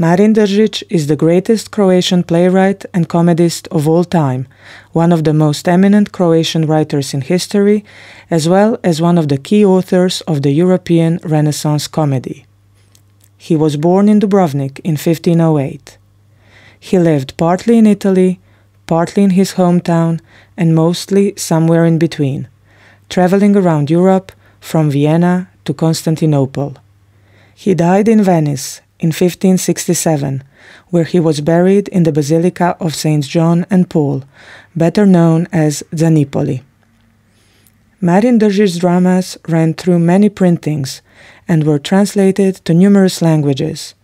Marin Držić is the greatest Croatian playwright and comedist of all time, one of the most eminent Croatian writers in history, as well as one of the key authors of the European Renaissance comedy. He was born in Dubrovnik in 1508. He lived partly in Italy, partly in his hometown, and mostly somewhere in between, traveling around Europe from Vienna to Constantinople. He died in Venice in 1567, where he was buried in the Basilica of Saints John and Paul, better known as Zanipoli. Marin Držić's dramas ran through many printings and were translated to numerous languages,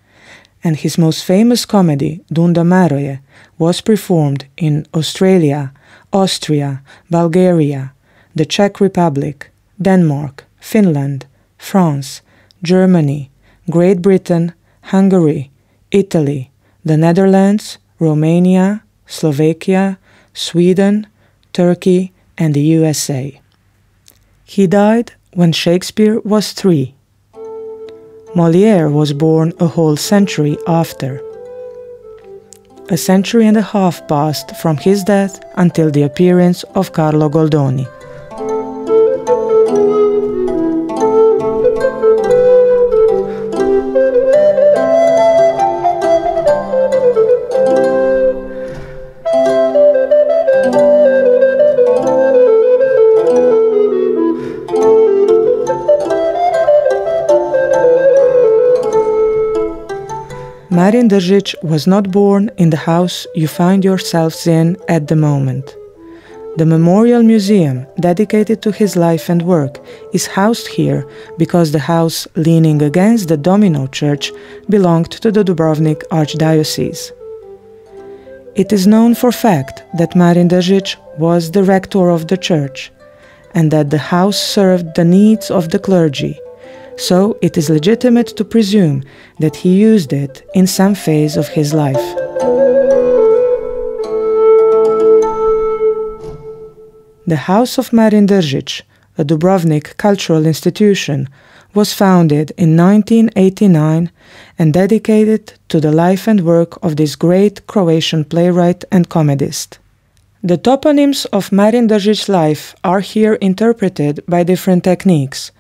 and his most famous comedy, Dunda Maroje, was performed in Australia, Austria, Bulgaria, the Czech Republic, Denmark, Finland, France, Germany, Great Britain, Hungary, Italy, the Netherlands, Romania, Slovakia, Sweden, Turkey, and the USA. He died when Shakespeare was 3. Molière was born a whole century after. A century and a half passed from his death until the appearance of Carlo Goldoni. Marin Držić was not born in the house you find yourselves in at the moment. The Memorial Museum, dedicated to his life and work, is housed here because the house leaning against the Domino Church belonged to the Dubrovnik Archdiocese. It is known for fact that Marin Držić was the rector of the church, and that the house served the needs of the clergy, so it is legitimate to presume that he used it in some phase of his life. The House of Marin Držić, a Dubrovnik cultural institution, was founded in 1989 and dedicated to the life and work of this great Croatian playwright and comedist. The toponyms of Marin Držić's life are here interpreted by different techniques.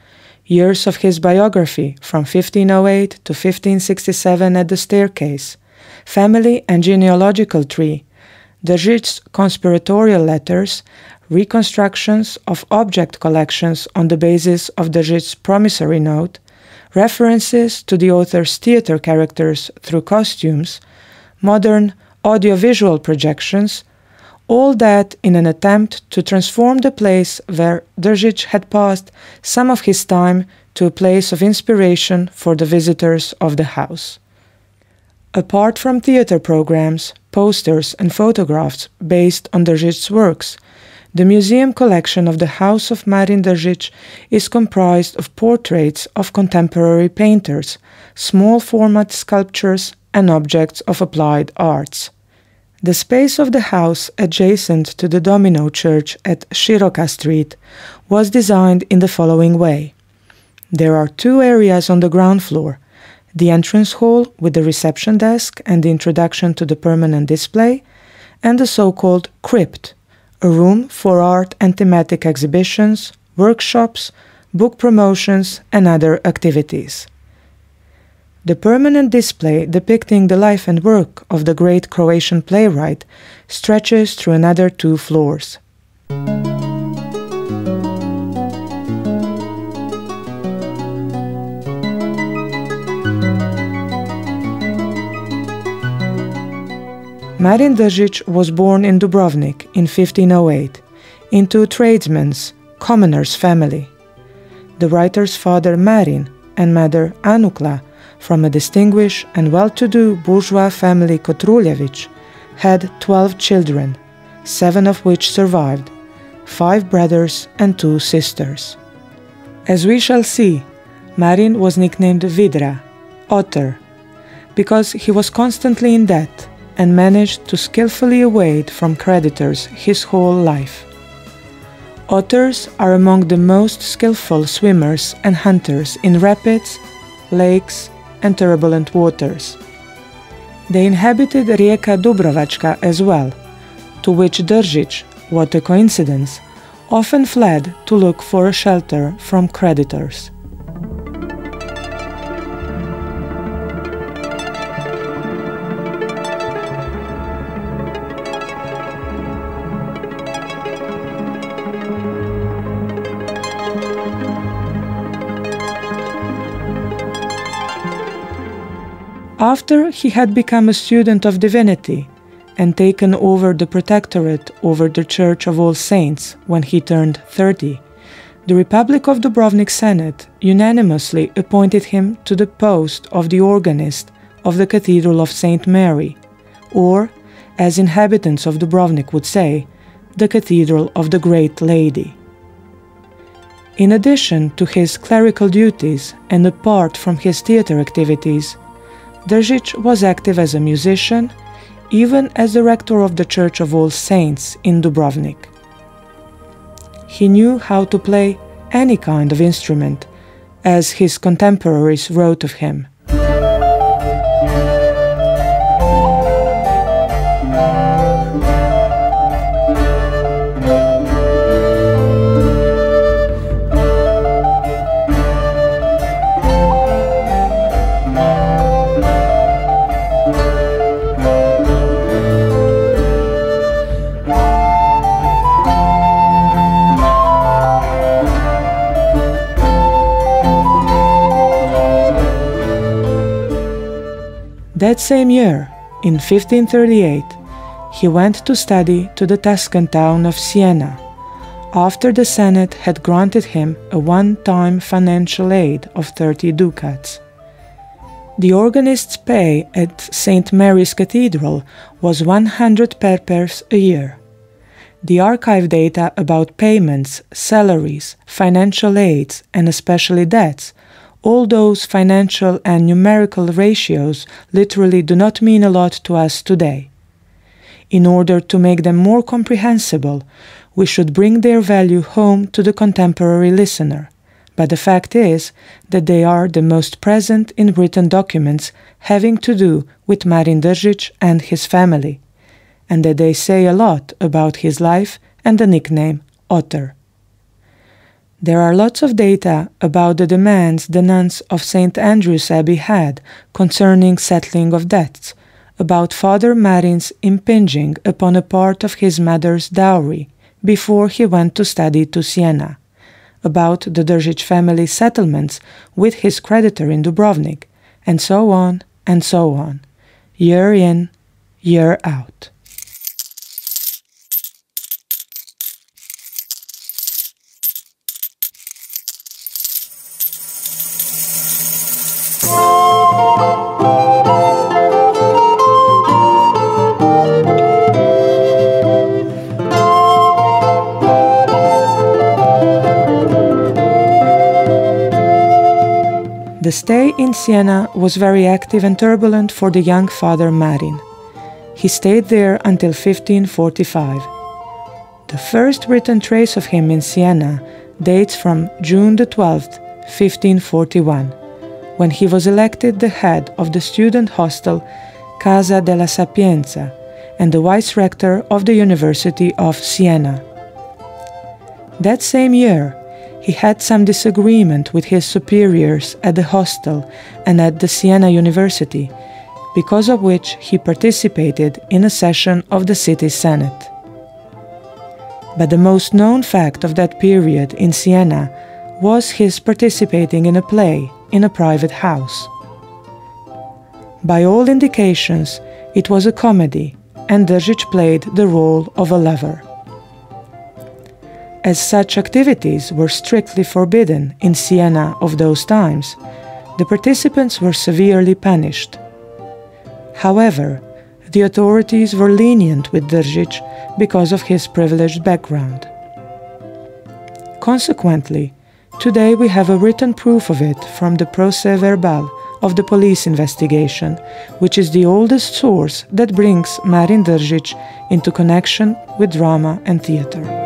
Years of his biography from 1508 to 1567 at the staircase, family and genealogical tree, Držić's conspiratorial letters, reconstructions of object collections on the basis of Držić's promissory note, references to the author's theater characters through costumes, modern audiovisual projections, all that in an attempt to transform the place where Držić had passed some of his time to a place of inspiration for the visitors of the house. Apart from theater programs, posters and photographs based on Držić's works, the museum collection of the House of Marin Držić is comprised of portraits of contemporary painters, small format sculptures and objects of applied arts. The space of the house adjacent to the Domino Church at Široka Street was designed in the following way. There are 2 areas on the ground floor, the entrance hall with the reception desk and the introduction to the permanent display, and the so-called crypt, a room for art and thematic exhibitions, workshops, book promotions, and other activities. The permanent display depicting the life and work of the great Croatian playwright stretches through another 2 floors. Marin Držić was born in Dubrovnik in 1508 into a tradesman's, commoner's family. The writer's father Marin and mother Anukla, from a distinguished and well-to-do bourgeois family Kotruljević, had 12 children, 7 of which survived, 5 brothers and 2 sisters. As we shall see, Marin was nicknamed Vidra, otter, because he was constantly in debt and managed to skillfully evade from creditors his whole life. Otters are among the most skillful swimmers and hunters in rapids, lakes, and turbulent waters. They inhabited Rijeka Dubrovačka as well, to which Držić, what a coincidence, often fled to look for a shelter from creditors. After he had become a student of divinity and taken over the protectorate over the Church of All Saints when he turned 30, the Republic of Dubrovnik Senate unanimously appointed him to the post of the organist of the Cathedral of St. Mary, or, as inhabitants of Dubrovnik would say, the Cathedral of the Great Lady. In addition to his clerical duties and apart from his theater activities, Držić was active as a musician, even as the rector of the Church of All Saints in Dubrovnik. He knew how to play any kind of instrument, as his contemporaries wrote of him. That same year, in 1538, he went to study to the Tuscan town of Siena, after the Senate had granted him a one-time financial aid of 30 ducats. The organist's pay at St. Mary's Cathedral was 100 perpers a year. The archive data about payments, salaries, financial aids, and especially debts, all those financial and numerical ratios literally do not mean a lot to us today. In order to make them more comprehensible, we should bring their value home to the contemporary listener. But the fact is that they are the most present in written documents having to do with Marin Držić and his family, and that they say a lot about his life and the nickname Otter. There are lots of data about the demands the nuns of St. Andrew's Abbey had concerning settling of debts, about Father Marin's impinging upon a part of his mother's dowry before he went to study to Siena, about the Držić family settlements with his creditor in Dubrovnik, and so on, year in, year out. The stay in Siena was very active and turbulent for the young Father Marin. He stayed there until 1545. The first written trace of him in Siena dates from June the 12th, 1541, when he was elected the head of the student hostel Casa della Sapienza and the vice-rector of the University of Siena. That same year, he had some disagreement with his superiors at the hostel and at the Siena University, because of which he participated in a session of the city senate. But the most known fact of that period in Siena was his participating in a play in a private house. By all indications, it was a comedy, and Držić played the role of a lover. As such activities were strictly forbidden in Siena of those times, the participants were severely punished. However, the authorities were lenient with Držić because of his privileged background. Consequently, today we have a written proof of it from the procès-verbal of the police investigation, which is the oldest source that brings Marin Držić into connection with drama and theater.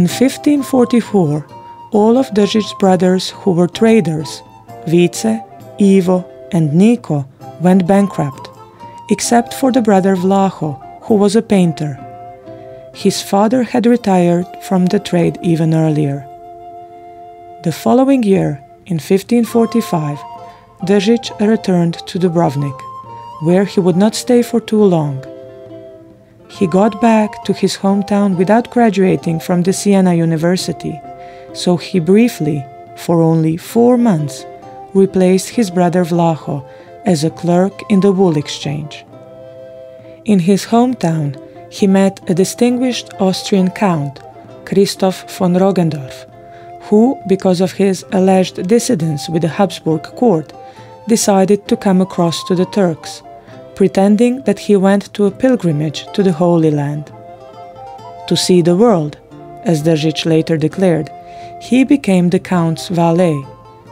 In 1544, all of Drzic's brothers who were traders, Vice, Ivo, and Niko, went bankrupt, except for the brother Vlaho, who was a painter. His father had retired from the trade even earlier. The following year, in 1545, Držić returned to Dubrovnik, where he would not stay for too long. He got back to his hometown without graduating from the Siena University, so he briefly, for only 4 months, replaced his brother Vlaho as a clerk in the wool exchange. In his hometown, he met a distinguished Austrian count, Christoph von Roggendorf, who, because of his alleged dissidence with the Habsburg court, decided to come across to the Turks, pretending that he went to a pilgrimage to the Holy Land. To see the world, as Držić later declared, he became the count's valet,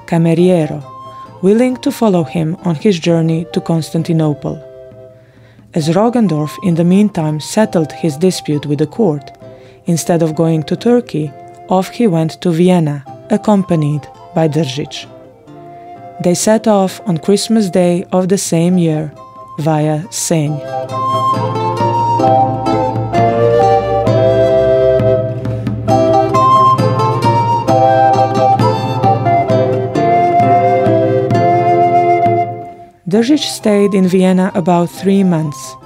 cameriero, willing to follow him on his journey to Constantinople. As Roggendorf in the meantime settled his dispute with the court, instead of going to Turkey, off he went to Vienna, accompanied by Držić. They set off on Christmas Day of the same year, via Senj. Držić stayed in Vienna about 3 months,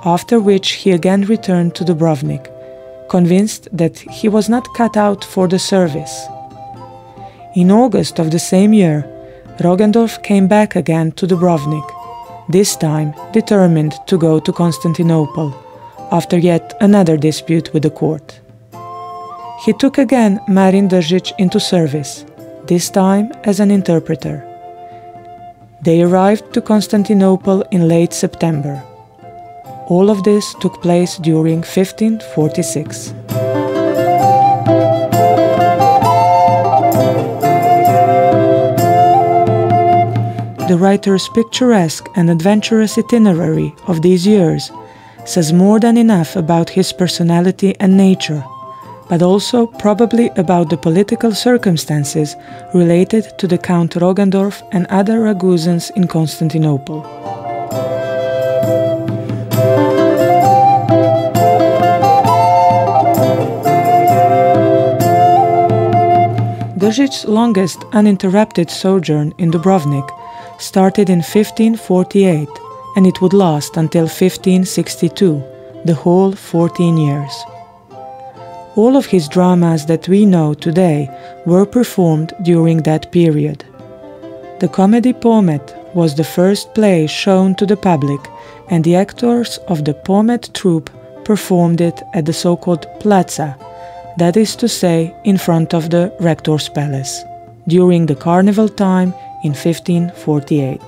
after which he again returned to Dubrovnik, convinced that he was not cut out for the service. In August of the same year, Roggendorf came back again to Dubrovnik, this time determined to go to Constantinople, after yet another dispute with the court. He took again Marin Držić into service, this time as an interpreter. They arrived to Constantinople in late September. All of this took place during 1546. The writer's picturesque and adventurous itinerary of these years says more than enough about his personality and nature, but also probably about the political circumstances related to the Count Roggendorf and other Ragusans in Constantinople. Držić's longest uninterrupted sojourn in Dubrovnik started in 1548, and it would last until 1562, the whole 14 years. All of his dramas that we know today were performed during that period. The comedy Pomet was the first play shown to the public, and the actors of the Pomet troupe performed it at the so-called Plaza, that is to say, in front of the rector's palace, during the carnival time in 1548.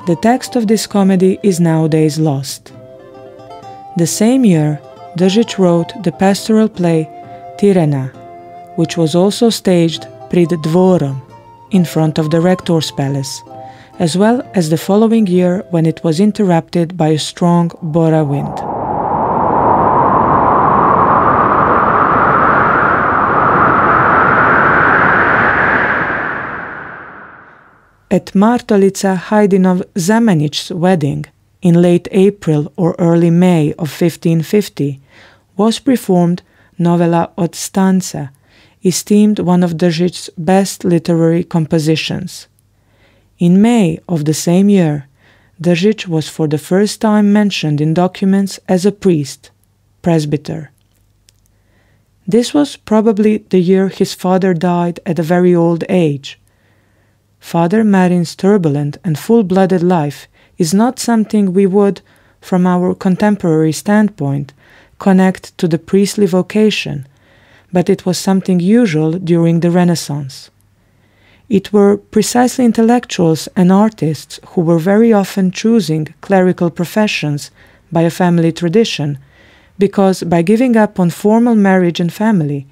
The text of this comedy is nowadays lost. The same year, Držić wrote the pastoral play Tirena, which was also staged pred dvorom, in front of the rector's palace, as well as the following year when it was interrupted by a strong Bora wind. At Martolica Hajdinov Zemenić's wedding, in late April or early May of 1550, was performed Novela od Stanca, esteemed one of Držić's best literary compositions. In May of the same year, Držić was for the first time mentioned in documents as a priest, presbyter. This was probably the year his father died at a very old age. Father Marin's turbulent and full-blooded life is not something we would, from our contemporary standpoint, connect to the priestly vocation, but it was something usual during the Renaissance. It were precisely intellectuals and artists who were very often choosing clerical professions by a family tradition, because by giving up on formal marriage and family,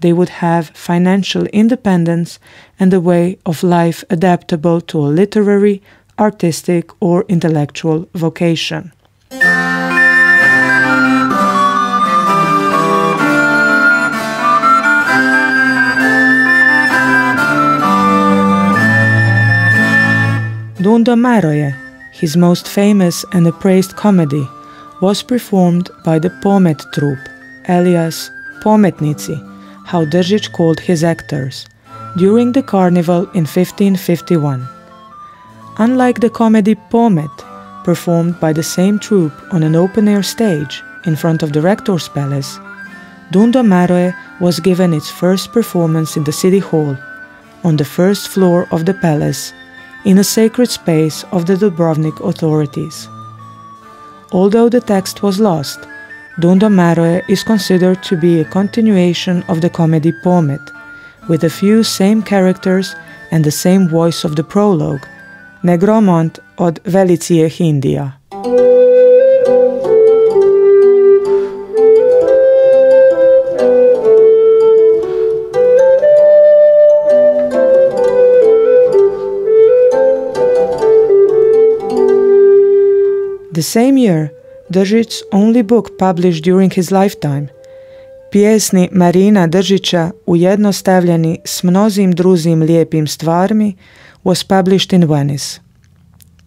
they would have financial independence and a way of life adaptable to a literary, artistic, or intellectual vocation. Dundo Maroje, his most famous and appraised comedy, was performed by the Pomet troupe, alias Pometnici, how Držić called his actors, during the carnival in 1551. Unlike the comedy Pomet, performed by the same troupe on an open-air stage in front of the rector's palace, Dundo Maroje was given its first performance in the city hall, on the first floor of the palace, in a sacred space of the Dubrovnik authorities. Although the text was lost, Dundo Maroje is considered to be a continuation of the comedy Pomet, with a few same characters and the same voice of the prologue, Negromant od Velicije Hindija. The same year, Držić's only book published during his lifetime, Pjesni Marina Držića ujednostavljeni s mnozim drugim lijepim stvarmi, was published in Venice.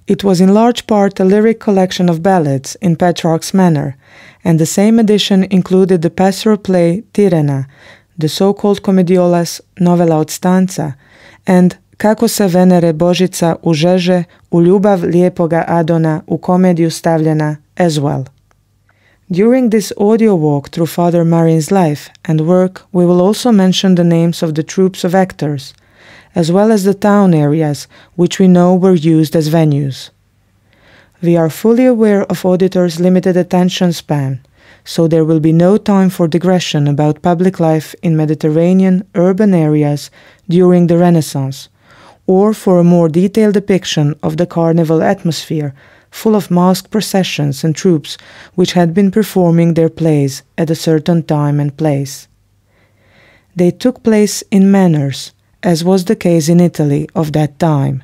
It was in large part a lyric collection of ballads in Petrarch's manner, and the same edition included the pastoral play Tirena, the so-called comediolas Novela od Stanca, and Kako se Venere Božica užeže u ljubav lijepoga Adona u komediju stavljena as well. During this audio walk through Father Marin's life and work, we will also mention the names of the troops of actors, as well as the town areas which we know were used as venues. We are fully aware of auditors' limited attention span, so there will be no time for digression about public life in Mediterranean urban areas during the Renaissance, or for a more detailed depiction of the carnival atmosphere, full of masked processions and troops which had been performing their plays at a certain time and place. They took place in manors, as was the case in Italy of that time.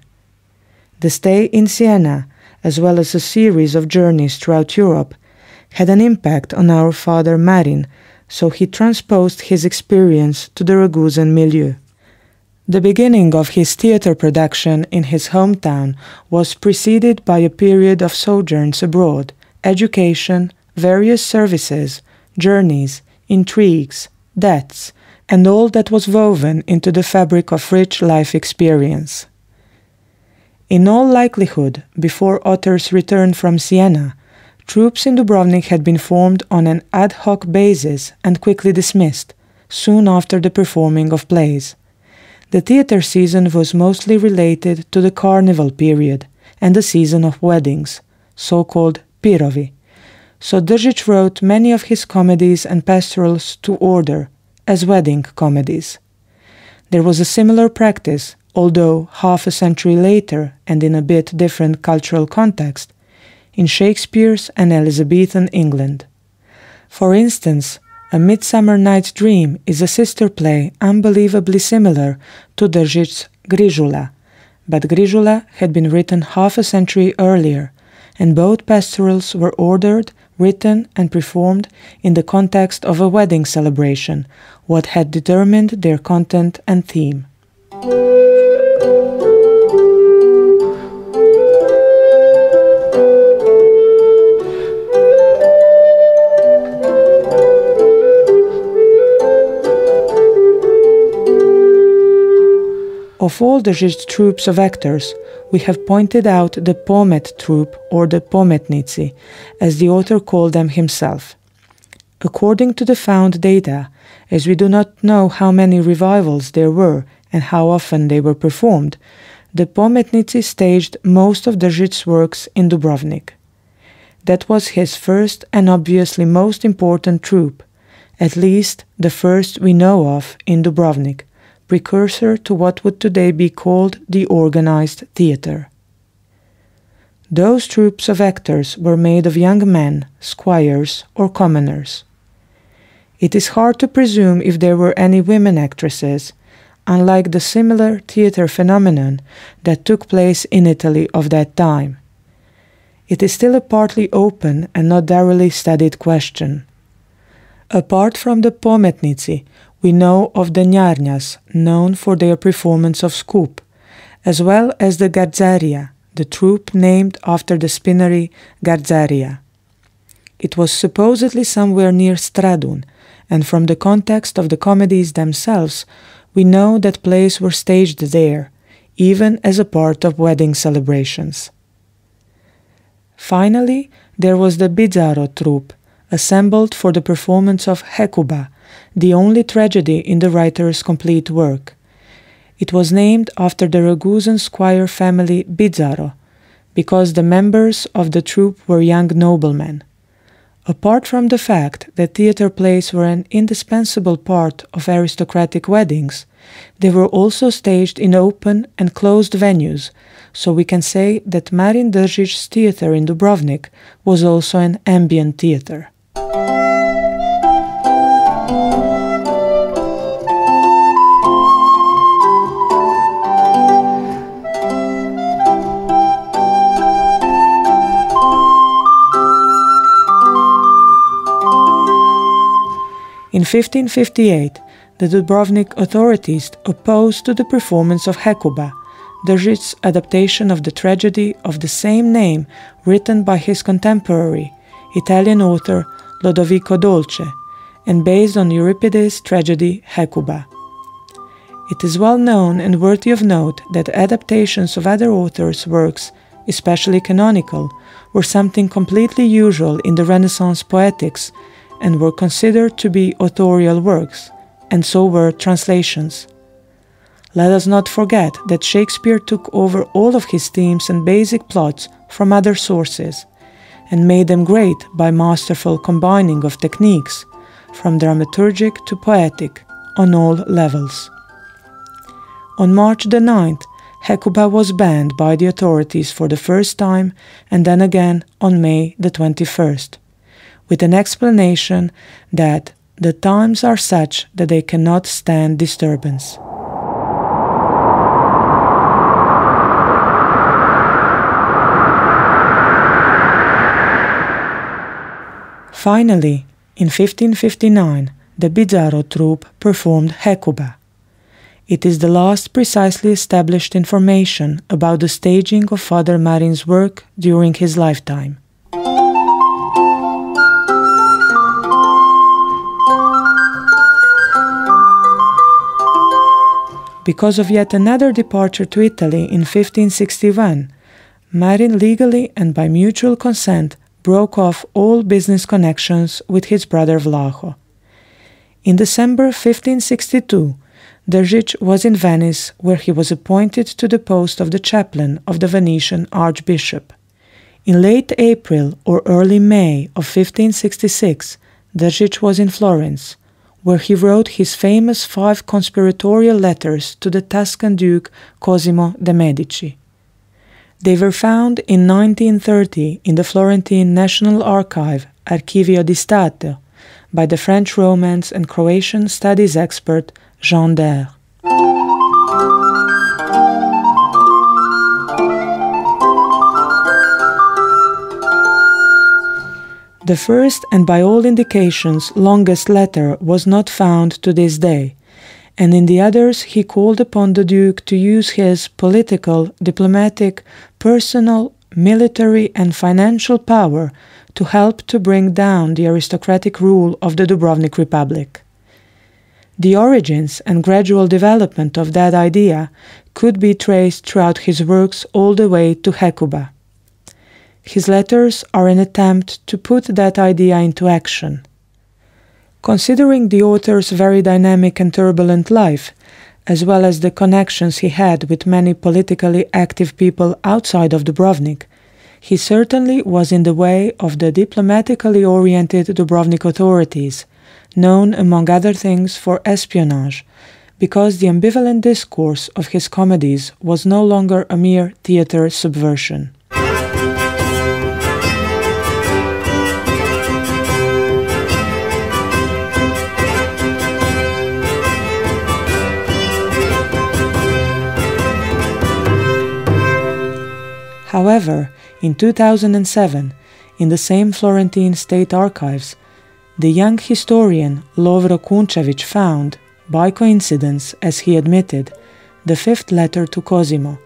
The stay in Siena, as well as a series of journeys throughout Europe, had an impact on our Father Marin, so he transposed his experience to the Ragusan milieu. The beginning of his theatre production in his hometown was preceded by a period of sojourns abroad, education, various services, journeys, intrigues, deaths, and all that was woven into the fabric of rich life experience. In all likelihood, before Otter's return from Siena, troops in Dubrovnik had been formed on an ad hoc basis and quickly dismissed, soon after the performing of plays. The theatre season was mostly related to the carnival period and the season of weddings, so-called pirovi, so Držić wrote many of his comedies and pastorals to order, as wedding comedies. There was a similar practice, although half a century later and in a bit different cultural context, in Shakespeare's and Elizabethan England. For instance, A Midsummer Night's Dream is a sister play unbelievably similar to Držić's Grižula, but Grižula had been written half a century earlier, and both pastorals were ordered, written and performed in the context of a wedding celebration, what had determined their content and theme. Of all Držić's troops of actors, we have pointed out the Pomet troupe or the Pometnici, as the author called them himself. According to the found data, as we do not know how many revivals there were and how often they were performed, the Pometnici staged most of Držić's works in Dubrovnik. That was his first and obviously most important troupe, at least the first we know of in Dubrovnik, precursor to what would today be called the organized theatre. Those troops of actors were made of young men, squires, or commoners. It is hard to presume if there were any women actresses, unlike the similar theatre phenomenon that took place in Italy of that time. It is still a partly open and not thoroughly studied question. Apart from the Pometnici, we know of the Njarnjas, known for their performance of Skup, as well as the Garzaria, the troupe named after the spinnery Garzeria. It was supposedly somewhere near Stradun, and from the context of the comedies themselves, we know that plays were staged there, even as a part of wedding celebrations. Finally, there was the Bizzarro troupe, assembled for the performance of Hecuba, the only tragedy in the writer's complete work. It was named after the Ragusan squire family Bizzarro, because the members of the troupe were young noblemen. Apart from the fact that theatre plays were an indispensable part of aristocratic weddings, they were also staged in open and closed venues, so we can say that Marin Drzic's theatre in Dubrovnik was also an ambient theatre. In 1558, the Dubrovnik authorities opposed to the performance of Hecuba, Drzic's adaptation of the tragedy of the same name written by his contemporary, Italian author Lodovico Dolce, and based on Euripides' tragedy Hecuba. It is well known and worthy of note that adaptations of other authors' works, especially canonical, were something completely usual in the Renaissance poetics, and were considered to be authorial works, and so were translations. Let us not forget that Shakespeare took over all of his themes and basic plots from other sources, and made them great by masterful combining of techniques, from dramaturgic to poetic, on all levels. On March the 9th, Hecuba was banned by the authorities for the first time, and then again on May the 21st. With an explanation that the times are such that they cannot stand disturbance. Finally, in 1559, the Bizzarro troupe performed Hecuba. It is the last precisely established information about the staging of Father Marin's work during his lifetime. Because of yet another departure to Italy in 1561, Marin legally and by mutual consent broke off all business connections with his brother Vlaho. In December 1562, Držić was in Venice, where he was appointed to the post of the chaplain of the Venetian archbishop. In late April or early May of 1566, Držić was in Florence, where he wrote his famous 5 conspiratorial letters to the Tuscan Duke Cosimo de' Medici. They were found in 1930 in the Florentine National Archive, Archivio di Stato, by the French Romance and Croatian studies expert Jean Daire. The first and by all indications longest letter was not found to this day, and in the others he called upon the Duke to use his political, diplomatic, personal, military and financial power to help to bring down the aristocratic rule of the Dubrovnik Republic. The origins and gradual development of that idea could be traced throughout his works all the way to Hecuba. His letters are an attempt to put that idea into action. Considering the author's very dynamic and turbulent life, as well as the connections he had with many politically active people outside of Dubrovnik, he certainly was in the way of the diplomatically oriented Dubrovnik authorities, known among other things for espionage, because the ambivalent discourse of his comedies was no longer a mere theatre subversion. However, in 2007, in the same Florentine State Archives, the young historian Lovro Kunčević found, by coincidence as he admitted, the 5th letter to Cosimo,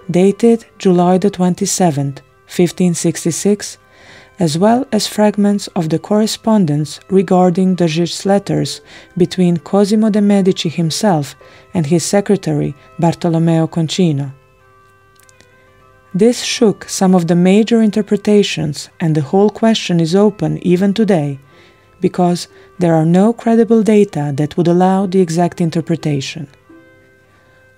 dated July the 27th, 1566, as well as fragments of the correspondence regarding Držić's letters between Cosimo de' Medici himself and his secretary Bartolomeo Concino. This shook some of the major interpretations, and the whole question is open even today, because there are no credible data that would allow the exact interpretation.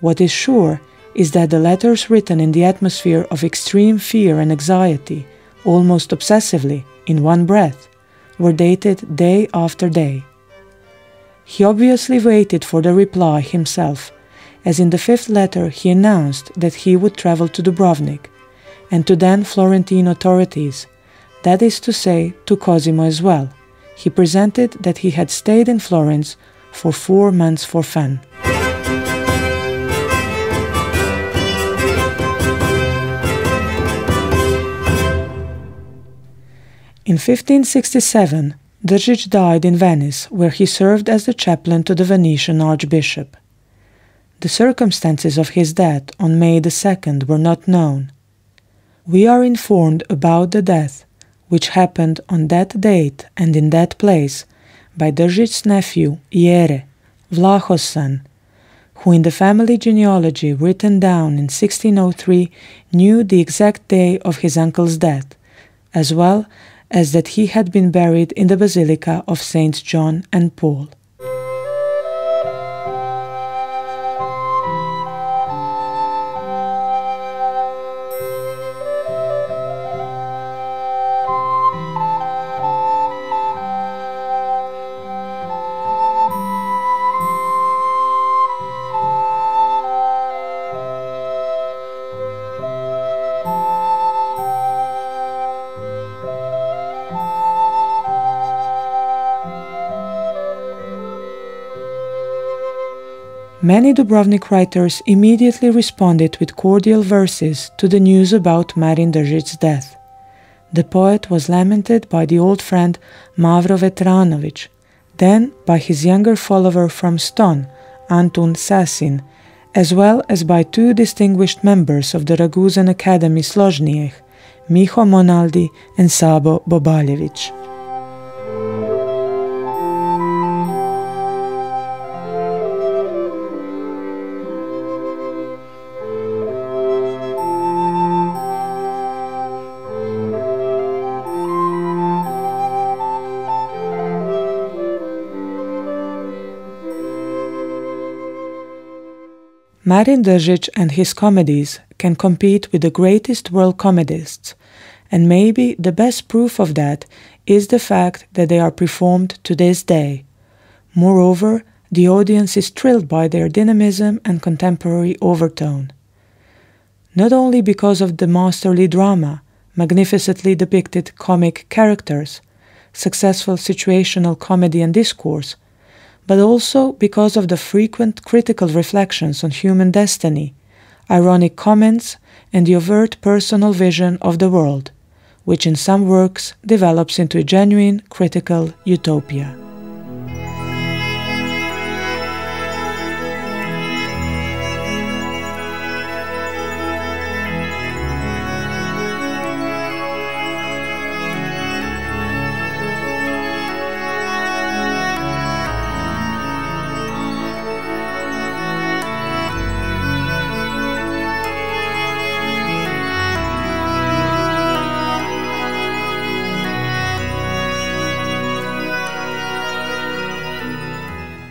What is sure is that the letters written in the atmosphere of extreme fear and anxiety, almost obsessively, in one breath, were dated day after day. He obviously waited for the reply himself, as in the fifth letter he announced that he would travel to Dubrovnik, and to then Florentine authorities, that is to say, to Cosimo as well. He presented that he had stayed in Florence for 4 months for fun. In 1567, Držić died in Venice, where he served as the chaplain to the Venetian archbishop. The circumstances of his death on May 2nd were not known. We are informed about the death, which happened on that date and in that place, by Držić's nephew, Jere, Vlaho's son, who in the family genealogy written down in 1603 knew the exact day of his uncle's death, as well as that he had been buried in the Basilica of Saints John and Paul. Many Dubrovnik writers immediately responded with cordial verses to the news about Marin Držić's death. The poet was lamented by the old friend Mavro Vetranović, then by his younger follower from Ston, Antun Sasin, as well as by 2 distinguished members of the Ragusan Academy Složnijeh, Miho Monaldi and Sabo Bobaljević. Marin Držić and his comedies can compete with the greatest world comedists, and maybe the best proof of that is the fact that they are performed to this day. Moreover, the audience is thrilled by their dynamism and contemporary overtone. Not only because of the masterly drama, magnificently depicted comic characters, successful situational comedy and discourse, but also because of the frequent critical reflections on human destiny, ironic comments, and the overt personal vision of the world, which in some works develops into a genuine critical utopia.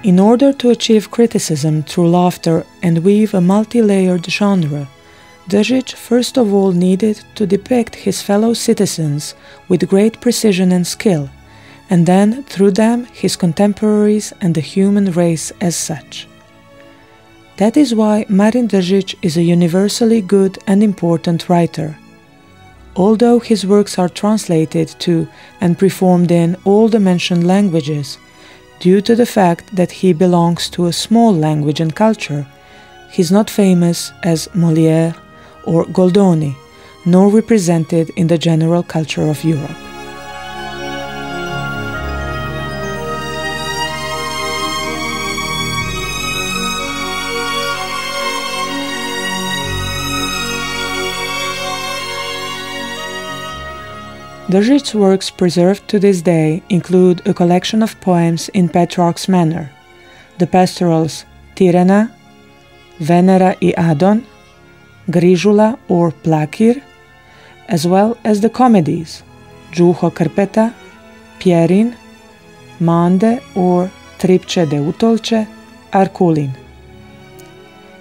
In order to achieve criticism through laughter and weave a multi-layered genre, Držić first of all needed to depict his fellow citizens with great precision and skill, and then through them his contemporaries and the human race as such. That is why Marin Držić is a universally good and important writer. Although his works are translated to and performed in all the mentioned languages, due to the fact that he belongs to a small language and culture, he is not famous as Molière or Goldoni, nor represented in the general culture of Europe. Držic's works preserved to this day include a collection of poems in Petrarch's manner, the pastorals Tirena, Venera I Adon, Grižula or Plakir, as well as the comedies Juho Krpeta, Pjerin, Mande or Tripče de Utolče, Arkulin.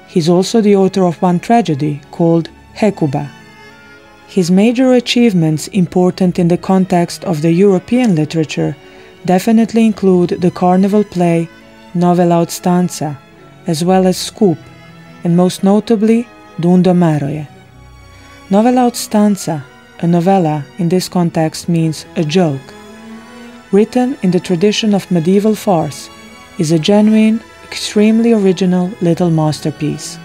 He's also the author of one tragedy called Hekuba. His major achievements important in the context of the European literature definitely include the carnival play Novela od Stanca, as well as Skup, and most notably Dundo Maroje. Novela od Stanca, a novella in this context means a joke. Written in the tradition of medieval farce, is a genuine, extremely original little masterpiece.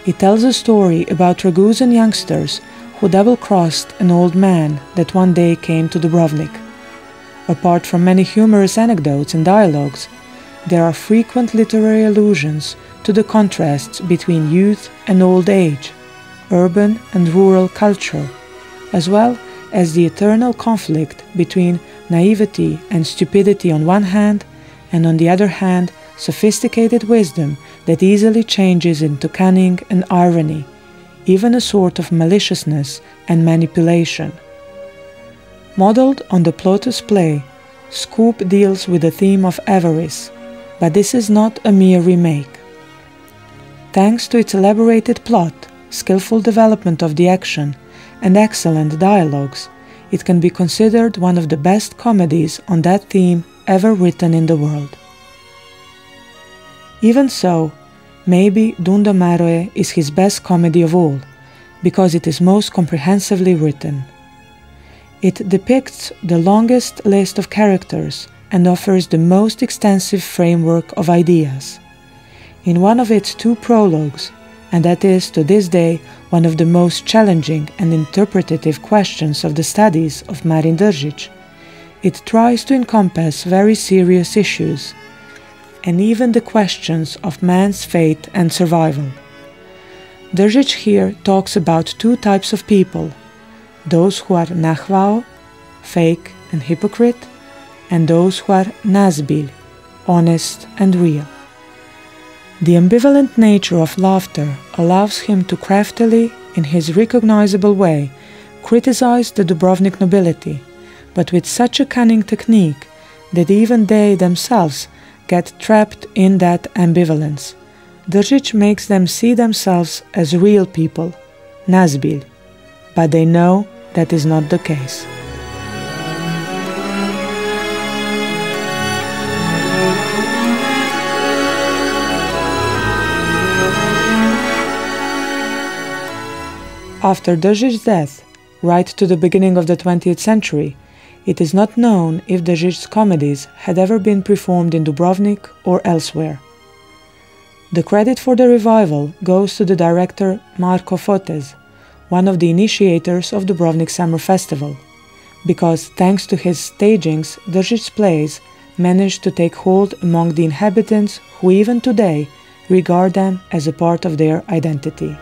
It tells a story about Ragusan youngsters who double-crossed an old man that one day came to Dubrovnik. Apart from many humorous anecdotes and dialogues, there are frequent literary allusions to the contrasts between youth and old age, urban and rural culture, as well as the eternal conflict between naivety and stupidity on one hand, and on the other hand, sophisticated wisdom that easily changes into cunning and irony, even a sort of maliciousness and manipulation. Modeled on the Plautus play, Skup deals with the theme of avarice, but this is not a mere remake. Thanks to its elaborated plot, skillful development of the action, and excellent dialogues, it can be considered one of the best comedies on that theme ever written in the world. Even so, maybe Dundo Maroje is his best comedy of all, because it is most comprehensively written. It depicts the longest list of characters and offers the most extensive framework of ideas. In one of its two prologues, and that is to this day one of the most challenging and interpretative questions of the studies of Marin Držić, it tries to encompass very serious issues, and even the questions of man's fate and survival. Držić here talks about two types of people, those who are nachvao, fake and hypocrite, and those who are nazbil, honest and real. The ambivalent nature of laughter allows him to craftily, in his recognizable way, criticize the Dubrovnik nobility, but with such a cunning technique that even they themselves get trapped in that ambivalence. Držić makes them see themselves as real people, nazbil, but they know that is not the case. After Držic's death, right to the beginning of the 20th century, it is not known if Držic's comedies had ever been performed in Dubrovnik or elsewhere. The credit for the revival goes to the director Marko Fotez, one of the initiators of Dubrovnik Summer Festival, because thanks to his stagings, Držic's plays managed to take hold among the inhabitants who even today regard them as a part of their identity.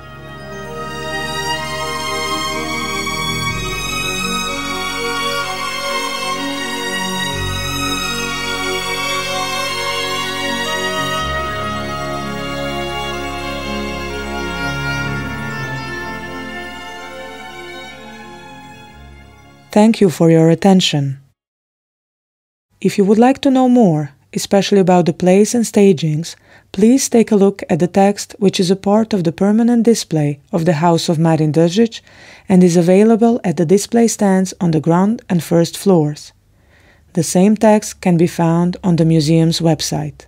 Thank you for your attention. If you would like to know more, especially about the plays and stagings, please take a look at the text which is a part of the permanent display of the House of Marin Držić and is available at the display stands on the ground and first floors. The same text can be found on the museum's website.